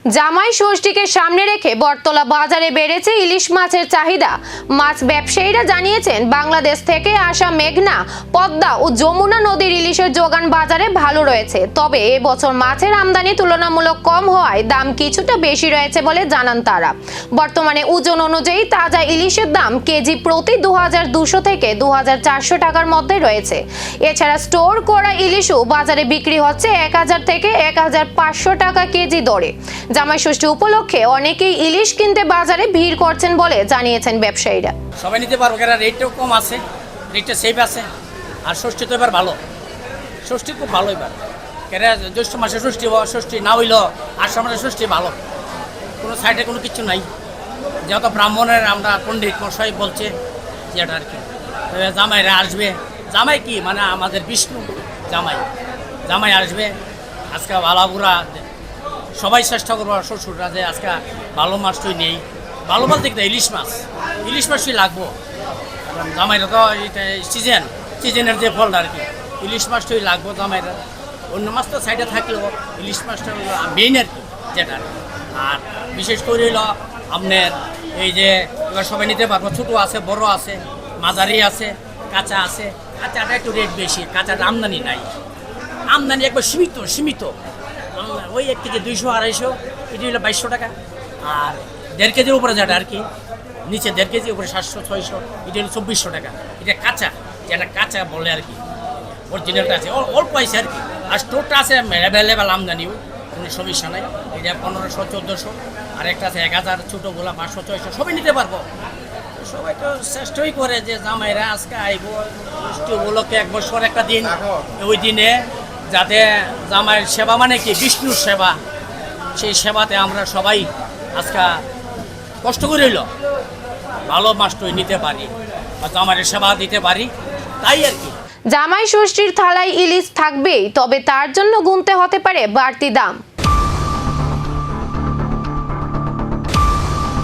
জামাই ষষ্ঠীকে সামনে রেখে বটতলা বাজারে বেড়েছে ইলিশ মাছের চাহিদা। মাছ ব্যবসায়ীরা জানিয়েছেন, বাংলাদেশ থেকে আসা মেঘনা, পদ্মা ও যমুনা নদীর ইলিশের যোগান বাজারে ভালো রয়েছে। তবে এবছর মাছের আমদানি তুলনামূলক কম হওয়ায় দাম কিছুটা বেশি রয়েছে বলে জানান তারা। বর্তমানে ওজন অনুযায়ী তাজা ইলিশের দাম কেজি প্রতি 2200 থেকে 2400 টাকার মধ্যে রয়েছে। এছাড়া স্টোর করা ইলিশও বাজারে বিক্রি হচ্ছে 1000 থেকে 1500 টাকা কেজি দরে। জামাই ষষ্ঠী উপলক্ষে অনেকেই ইলিশ কিনতে বাজারে ভিড় করছেন বলে জানিয়েছেন ব্যবসায়ীরা। সবাই নিতে পারবো, কেন রেটটাও কম আছে, রেটটা সেফ আছে। আর ষষ্ঠী তো এবার ভালো, ষষ্ঠী খুব ভালো এবার। কেন জ্যৈষ্ঠ মাসে ষষ্ঠী না হইল আষাঢ় মাসে ষষ্ঠী ভালো, কোনো সাইডে কোনো কিছু নাই। যেহেতু ব্রাহ্মণের আমরা পণ্ডিত মশাই বলছে যেটা আর কি জামাইরা আসবে। জামাই কি মানে আমাদের বিষ্ণু জামাই আসবে। আজকে ভালাবুরা সবাই চেষ্টা করবো শ্বশুররা যে আজকে ভালো মাছটাই নেই। ভালো বলতে কি ইলিশ মাছই লাগবো, কারণ জামাইরা তো এটা সিজনের যে ফলটা আর কি, ইলিশ মাছটাই লাগবো জামাইরা। অন্য মাছ তো সাইডে থাকলেও ইলিশ মাছটা মেইন আর কি যেটা। আর বিশেষ করে হলো আপনার এই যে এবার সবাই নিতে পারবো, ছোটো আছে, বড় আছে, মাঝারি আছে, কাঁচা আছে। কাঁচাটা একটু রেট বেশি, কাঁচাটা আমদানি নাই, আমদানি একবার সীমিত। ওই 1 কেজি 200-250, এটি হলো 2200 টাকা। আর 1.5 কেজির উপরে যেটা আর কি, নিচে 1.5 কেজি উপরে 700-600, এটি হলো 2400 টাকা। এটা কাঁচা, যেটা কাঁচা বলে আর কি, অরিজিনালটা আছে অল্প আছে আর কি। আর স্টোরটা আছে অ্যাভেলেবেল, আমদানিও কোনো সমস্যা নাই। এটা 1500-1400, আর একটা আছে 1000, ছোটোগুলা 500-600, সবই নিতে পারবো। সবাই তো চেষ্টাই করে যে জামাইরা আজকে আইব ষষ্ঠী উপলক্ষে 1 বছর একটা দিন, ওই দিনে যাতে জামাইয়ের সেবা মানে কি বিষ্ণুর সেবা, সেই সেবাতে আমরা সবাই আজকে কষ্ট করে হইল ভালো মাছটাই নিতে পারি বা জামাইয়ের সেবা দিতে পারি, তাই আর কি। জামাই ষষ্ঠীর থালায় ইলিশ থাকবেই, তবে তার জন্য গুনতে হতে পারে বাড়তি দাম।